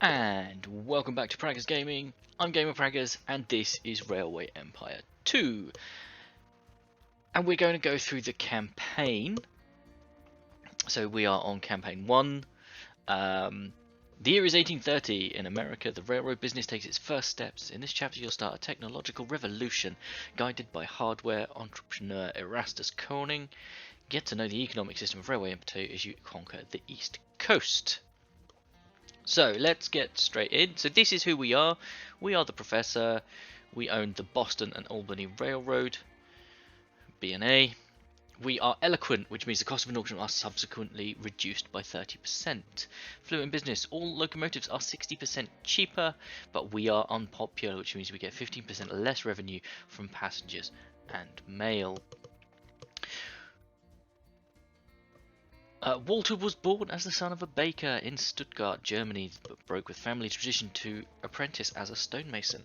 And welcome back to Praggers Gaming. I'm Gamer Praggers, and this is Railway Empire 2. And we're going to go through the campaign. So we are on campaign 1. The year is 1830. In America, the railroad business takes its first steps. In this chapter, you'll start a technological revolution guided by hardware entrepreneur Erastus Corning. Get to know the economic system of Railway Empire 2 as you conquer the East Coast. So let's get straight in. So this is who we are. We are the Professor. We own the Boston and Albany Railroad, B&A. We are eloquent, which means the cost of an auction are subsequently reduced by 30%. Fluent in business, all locomotives are 60% cheaper, but we are unpopular, which means we get 15% less revenue from passengers and mail. Walter was born as the son of a baker in Stuttgart, Germany, but broke with family tradition to apprentice as a stonemason.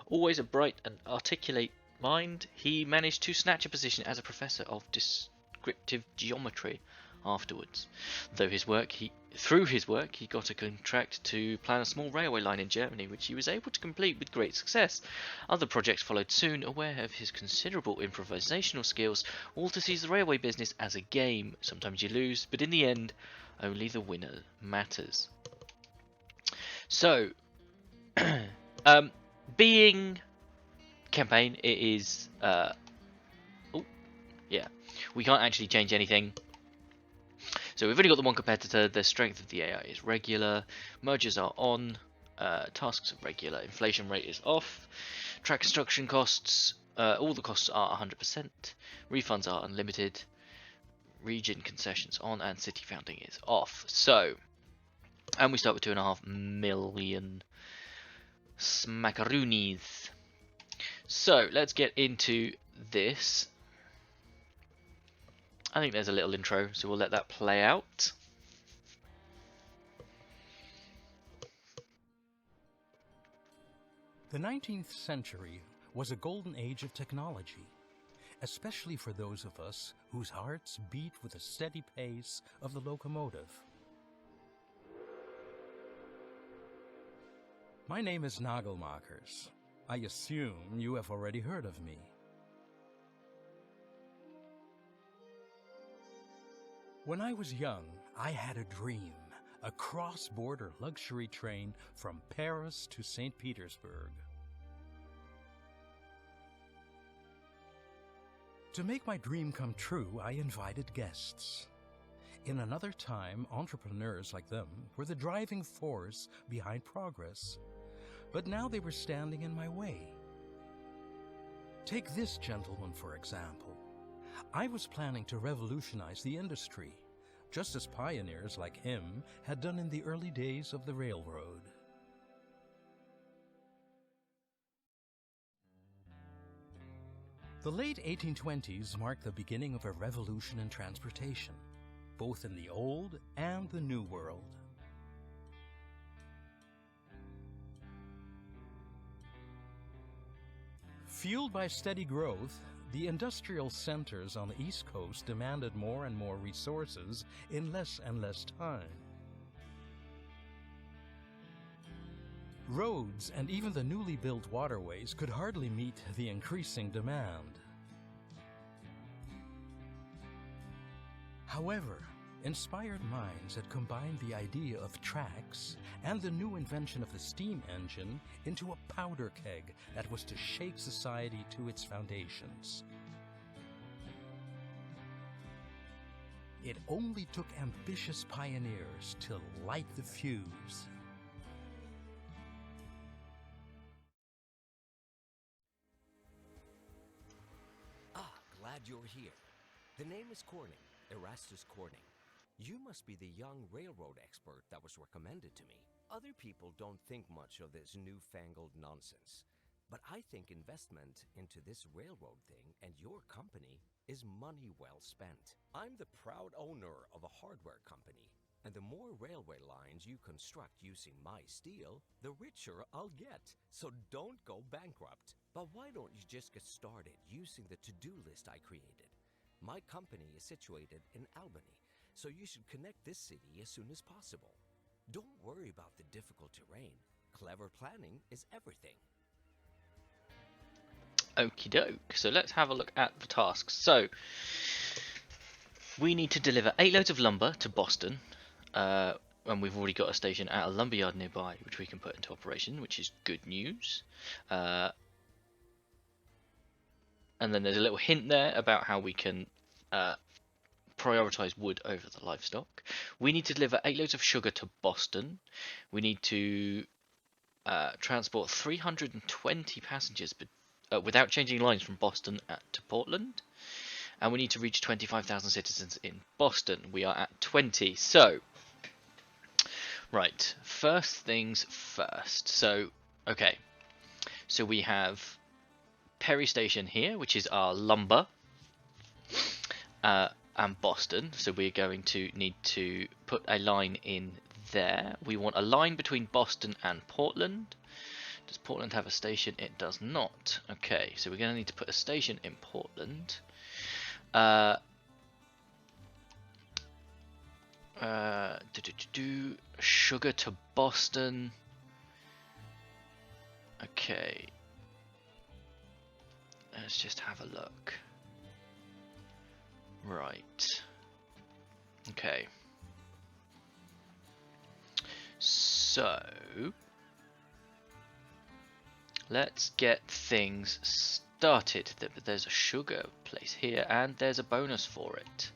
Always a bright and articulate mind, he managed to snatch a position as a professor of descriptive geometry afterwards. Through his work, he got a contract to plan a small railway line in Germany, which he was able to complete with great success. Other projects followed soon. Aware of his considerable improvisational skills, Walter sees the railway business as a game. Sometimes you lose, but in the end, only the winner matters. So, being campaign, it is we can't actually change anything. So we've only got the one competitor. The strength of the AI is regular, mergers are on, tasks are regular, inflation rate is off, track construction costs, all the costs are 100%, refunds are unlimited, region concessions on, and city founding is off. So, and we start with 2.5 million smackaroonies. So let's get into this. I think there's a little intro, so we'll let that play out. The 19th century was a golden age of technology, especially for those of us whose hearts beat with the steady pace of the locomotive. My name is Nagelmakers. I assume you have already heard of me. When I was young, I had a dream, a cross-border luxury train from Paris to St. Petersburg. To make my dream come true, I invited guests. In another time, entrepreneurs like them were the driving force behind progress, but now they were standing in my way. Take this gentleman, for example. I was planning to revolutionize the industry, just as pioneers like him had done in the early days of the railroad. The late 1820s marked the beginning of a revolution in transportation, both in the Old and the New World. Fueled by steady growth, the industrial centers on the East Coast demanded more and more resources in less and less time. Roads and even the newly built waterways could hardly meet the increasing demand. However, inspired minds had combined the idea of tracks and the new invention of the steam engine into a powder keg that was to shake society to its foundations. It only took ambitious pioneers to light the fuse. Glad you're here. The name is Corning, Erastus Corning. You must be the young railroad expert that was recommended to me. Other people don't think much of this newfangled nonsense, but I think investment into this railroad thing and your company is money well spent. I'm the proud owner of a hardware company, and the more railway lines you construct using my steel, the richer I'll get. So don't go bankrupt. But why don't you just get started using the to-do list I created? My company is situated in Albany, so you should connect this city as soon as possible. Don't worry about the difficult terrain. Clever planning is everything. Okie doke. So let's have a look at the tasks. So we need to deliver 8 loads of lumber to Boston. And we've already got a station at a lumberyard nearby, which we can put into operation, which is good news. And then there's a little hint there about how we can prioritize wood over the livestock. We need to deliver 8 loads of sugar to Boston. We need to transport 320 passengers without changing lines from Boston to Portland. And we need to reach 25,000 citizens in Boston. We are at 20. So, right, first things first. So, okay. So we have Perry Station here, which is our lumber. And Boston. So we're going to need to put a line in there. We want a line between Boston and Portland. Does Portland have a station? It does not. Okay, so we're going to need to put a station in Portland. Sugar to Boston. Okay. Let's just have a look. Right. Okay. So let's get things started. There's a sugar place here and there's a bonus for it,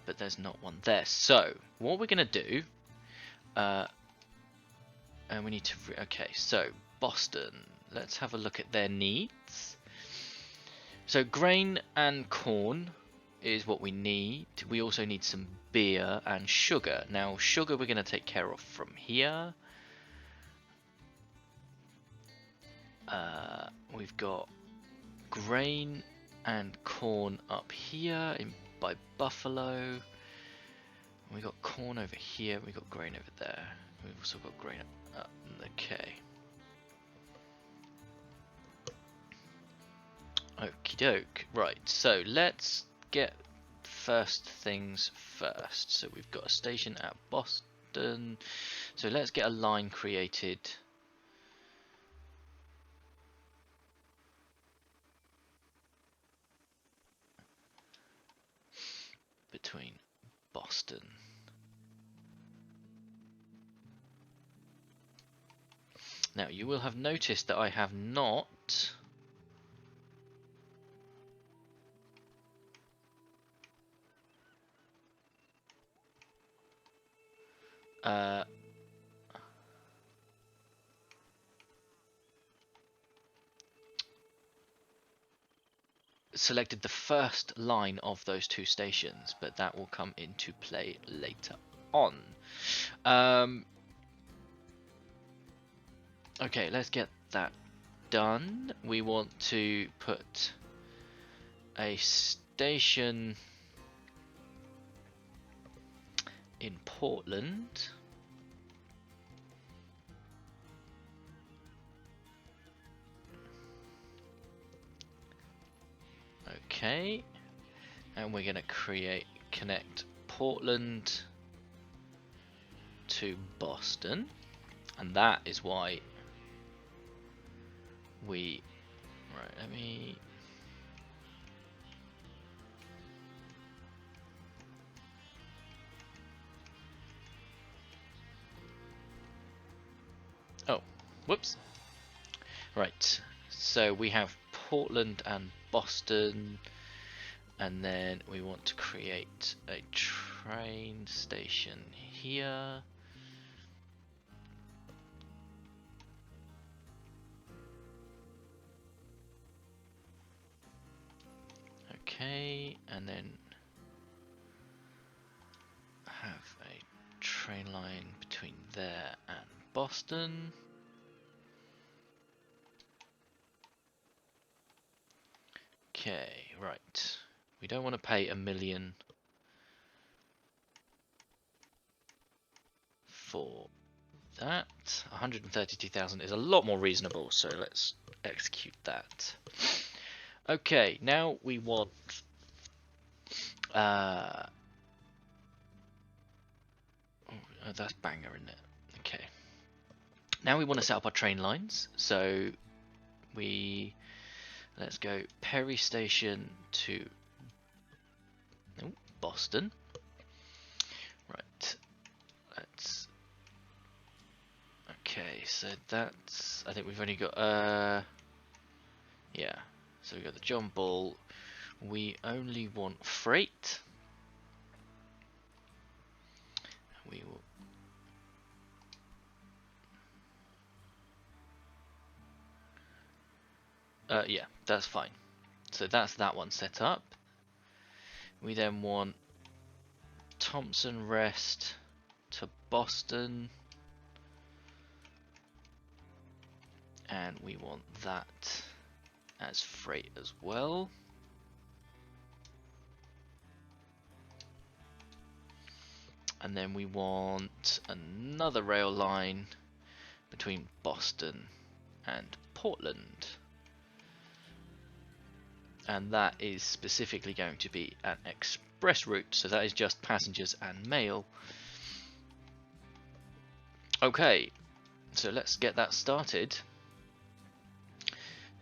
but there's not one there. So what we're gonna do, and we need to okay, so Boston, let's have a look at their needs. So grain and corn is what we need. We also need some beer and sugar. Now sugar we're going to take care of from here. We've got grain and corn up here by Buffalo. We got corn over here. We got grain over there. We've also got grain up. Okay. Okie doke. Right, so let's get first things first. So we've got a station at Boston. So let's get a line created. Between Boston. Now you will have noticed that I have not selected the first line of those two stations, but that will come into play later on. Okay, let's get that done. We want to put a station in Portland. Okay, and we're going to connect Portland to Boston, and that is why we let me whoops. Right, so we have Portland and Boston, and then we want to create a train station here. Okay, and then have a train line between there and Boston. Okay, right. We don't want to pay $1 million for that. 132,000 is a lot more reasonable, so let's execute that. Okay, now we want Oh, that's Bangor, isn't it? Okay. Now we want to set up our train lines. So let's go Perry Station to Boston. Right. Okay, so that's, I think we've only got yeah. So we got the John Bull. We only want freight. We will yeah, that's fine. So that's that one set up. We then want Thompson Rest to Boston. And we want that as freight as well. And then we want another rail line between Boston and Portland. And that is specifically going to be an express route, so that is just passengers and mail. Okay, so let's get that started.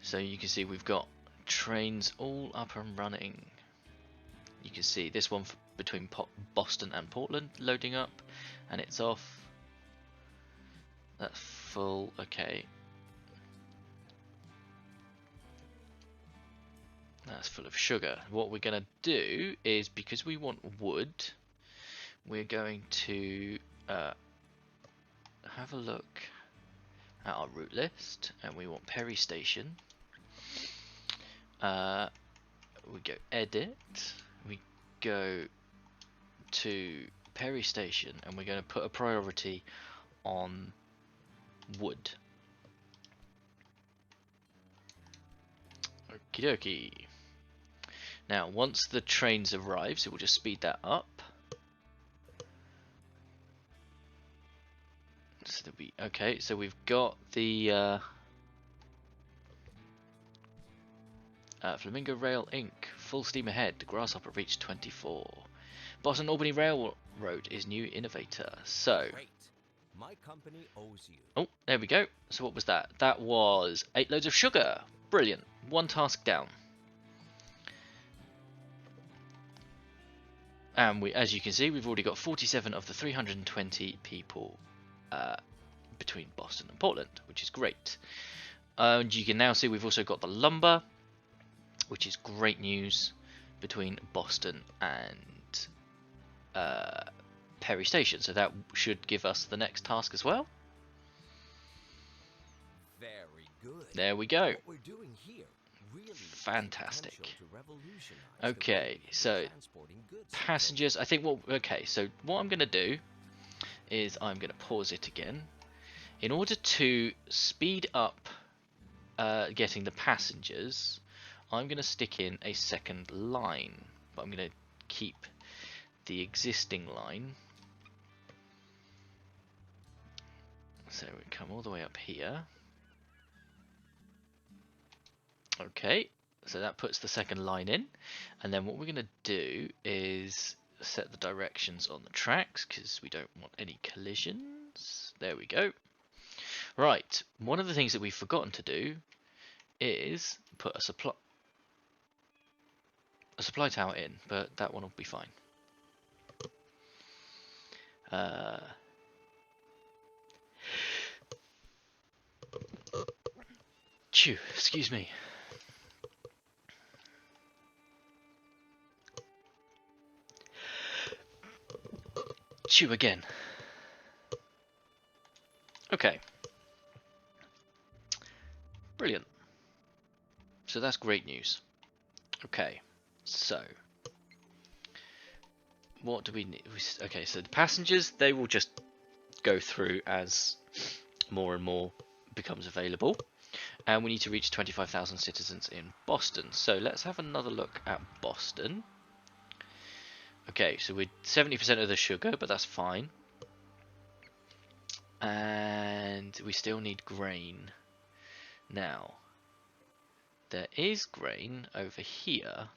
So you can see we've got trains all up and running. You can see this one between Boston and Portland loading up, and it's off. That's full. Okay. That's full of sugar. What we're going to do is, because we want wood, we're going to have a look at our route list, and we want Perry Station. We go edit, we go to Perry Station, and we're going to put a priority on wood. Okie dokie. Now, once the trains arrive, so we'll just speed that up. So okay, so we've got the Flamingo Rail Inc. Full steam ahead. The Grasshopper reached 24. Boston Albany Railroad is new innovator. So, Great. My company owes you. oh, there we go. So what was that? That was 8 loads of sugar. Brilliant. One task down. And as you can see, we've already got 47 of the 320 people between Boston and Portland, which is great. And you can now see we've also got the lumber, which is great news, between Boston and Perry Station. So that should give us the next task as well. Very good. There we go. What we're doing here really has the Fantastic. potential to revolutionize the way Okay, we so transporting goods. passengers, I think, well, okay, so what I'm going to do is I'm going to pause it again. In order to speed up getting the passengers, I'm going to stick in a second line, but I'm going to keep the existing line. So we come all the way up here. Okay, so that puts the second line in, and then what we're going to do is set the directions on the tracks, because we don't want any collisions. There we go. Right, one of the things that we've forgotten to do is put a supply tower in, but that one will be fine. Chew, excuse me. Chew again. Okay. Brilliant. So that's great news. Okay, so what do we need? Okay, so the passengers, they will just go through as more and more becomes available. And we need to reach 25,000 citizens in Boston. So let's have another look at Boston. Okay, so we're 70% of the sugar, but that's fine. And we still need grain. Now, there is grain over here.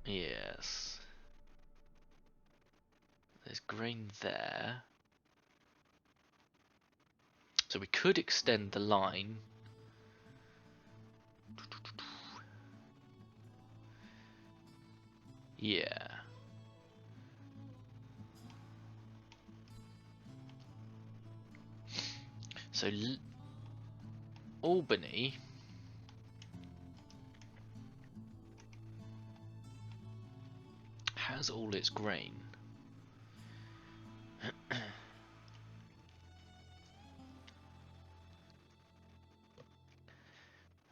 Yes. There's grain there. So we could extend the line. Yeah. So Albany has all its grain.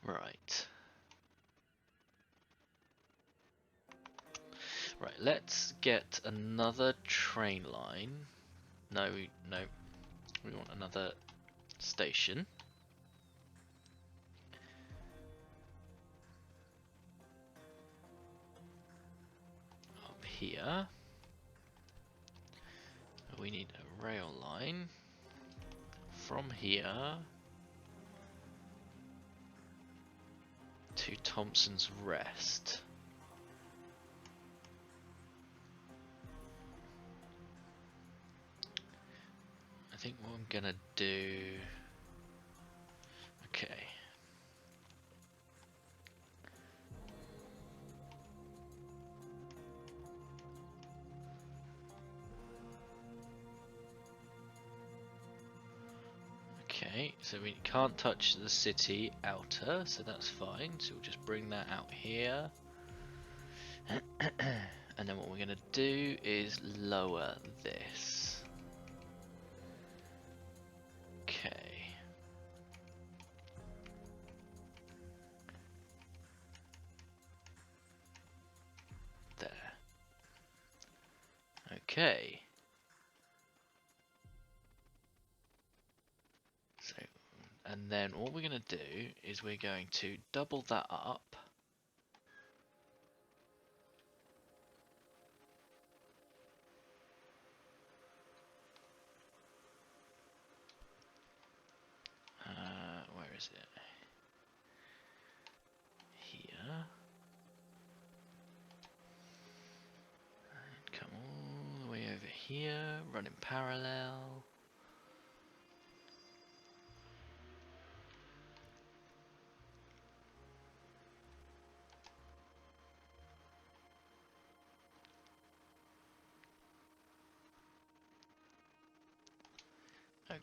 Right. Right, let's get another train line. No, no. We want another station. Up here. We need a rail line from here to Thompson's Rest. I think what I'm gonna do... Okay. Okay, so we can't touch the city outer, so that's fine. So we'll just bring that out here. And then what we're gonna do is lower this. Okay. There. Okay. So, and then what we're gonna do is we're going to double that up. Where is it? Here. And come all the way over here, run in parallel.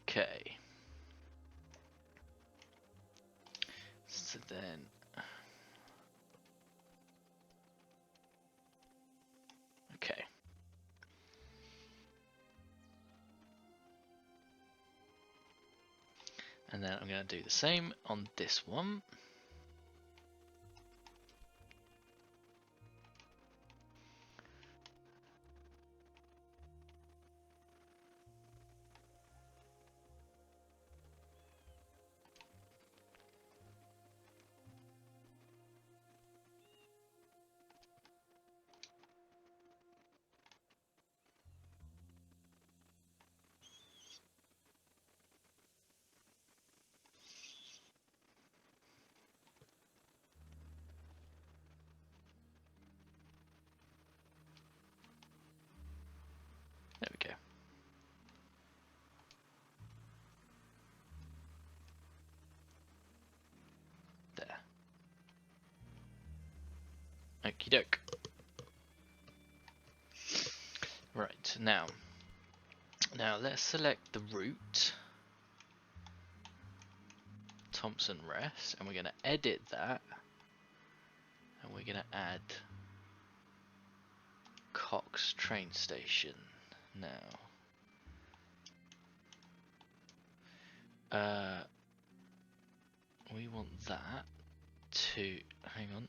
Okay. So then... Okay. And then I'm going to do the same on this one. There we go. There. Okie doke. Right, now let's select the route, Thompson Rest, and we're going to edit that, and we're going to add Cox train station now. We want that to, hang on,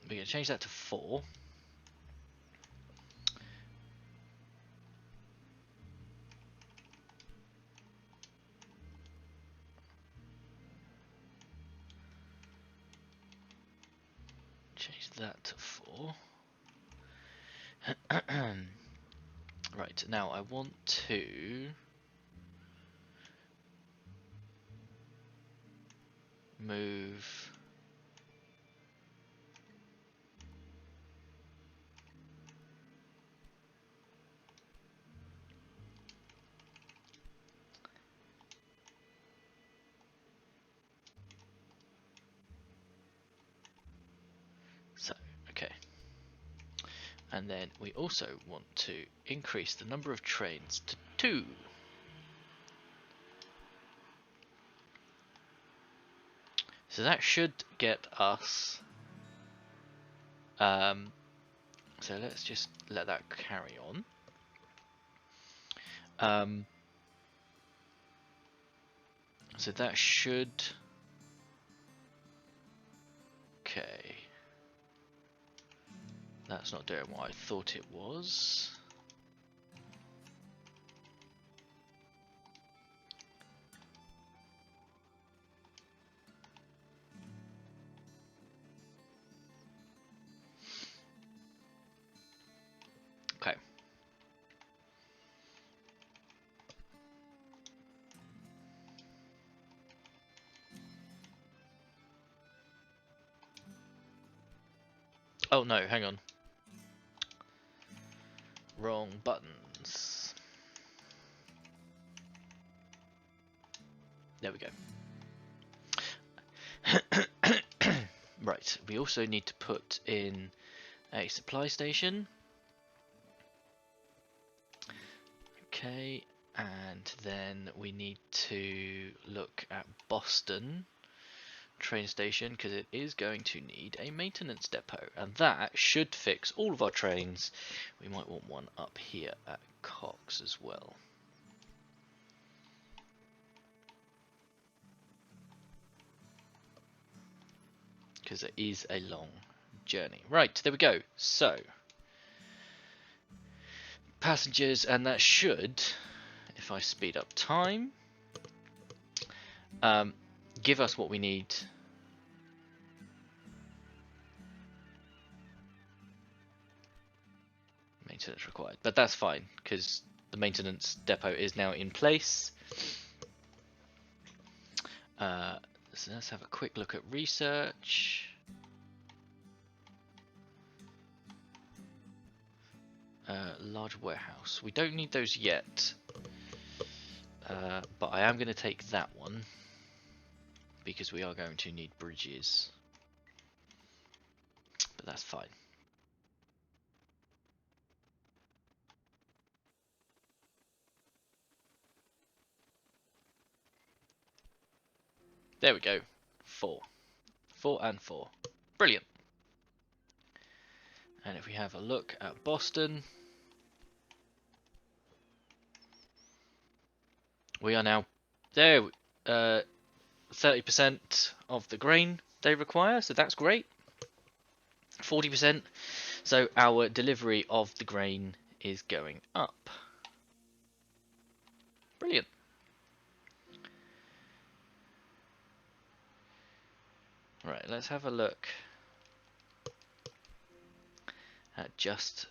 we're going to change that to 4. Change that to 4. Right, now I want to move. So, okay. And then we also want to increase the number of trains to 2. So that should get us. So let's just let that carry on. So that should. Okay. That's not doing what I thought it was. Okay. Oh no, hang on. Wrong buttons. There we go. Right, we also need to put in a supply station. Okay, and then we need to look at Boston train station because it is going to need a maintenance depot, and that should fix all of our trains. We might want one up here at Cox as well. Because it is a long journey. Right, there we go. So, passengers, and that should, if I speed up time, give us what we need. Maintenance required, but that's fine because the maintenance depot is now in place. So let's have a quick look at research. Large warehouse. We don't need those yet, but I am going to take that one because we are going to need bridges. But that's fine. There we go. 4. 4 and 4. Brilliant. And if we have a look at Boston, we are now there. 30% of the grain they require, so that's great. 40%. So our delivery of the grain is going up. Brilliant. Right, let's have a look at just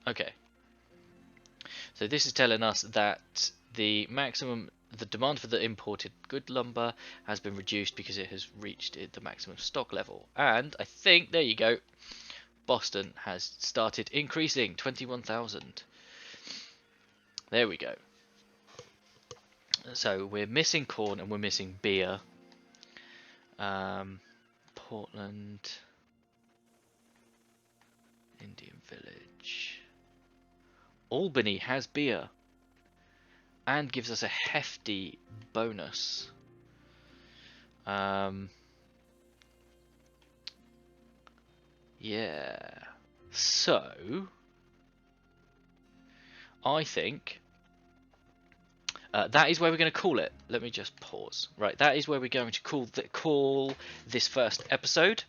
okay. So this is telling us that the demand for the imported good lumber has been reduced because it has reached the maximum stock level. And I think, there you go, Boston has started increasing 21,000. There we go. So we're missing corn and we're missing beer. Portland, Indian Village. Albany has beer and gives us a hefty bonus. Yeah. So I think that is where we're going to call it. Let me just pause. Right, that is where we're going to call this first episode.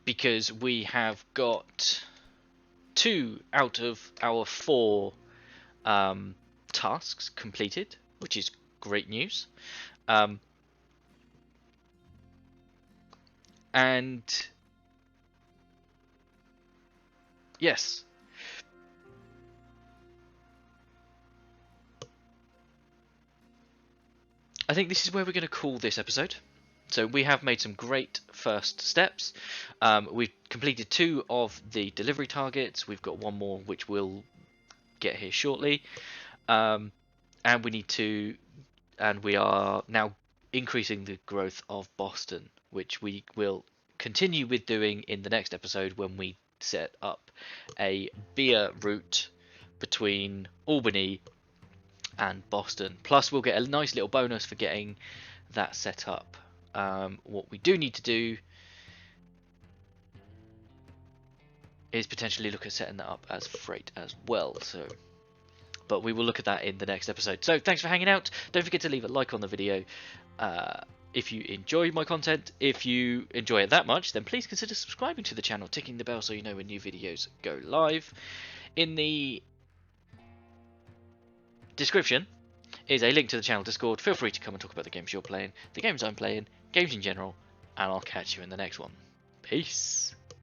Because we have got 2 out of our 4 tasks completed, which is great news. And yes, I think this is where we're going to call this episode. So we have made some great first steps. We've completed 2 of the delivery targets. We've got 1 more which will get here shortly. And we are now increasing the growth of Boston, which we will continue with doing in the next episode when we set up a beer route between Albany and Boston. Plus we'll get a nice little bonus for getting that set up. What we do need to do is potentially look at setting that up as freight as well. But we will look at that in the next episode. So thanks for hanging out. Don't forget to leave a like on the video if you enjoy my content. If you enjoy it that much, then please consider subscribing to the channel, ticking the bell so you know when new videos go live. In the description is a link to the channel Discord. Feel free to come and talk about the games you're playing, the games I'm playing, games in general, and I'll catch you in the next one. Peace.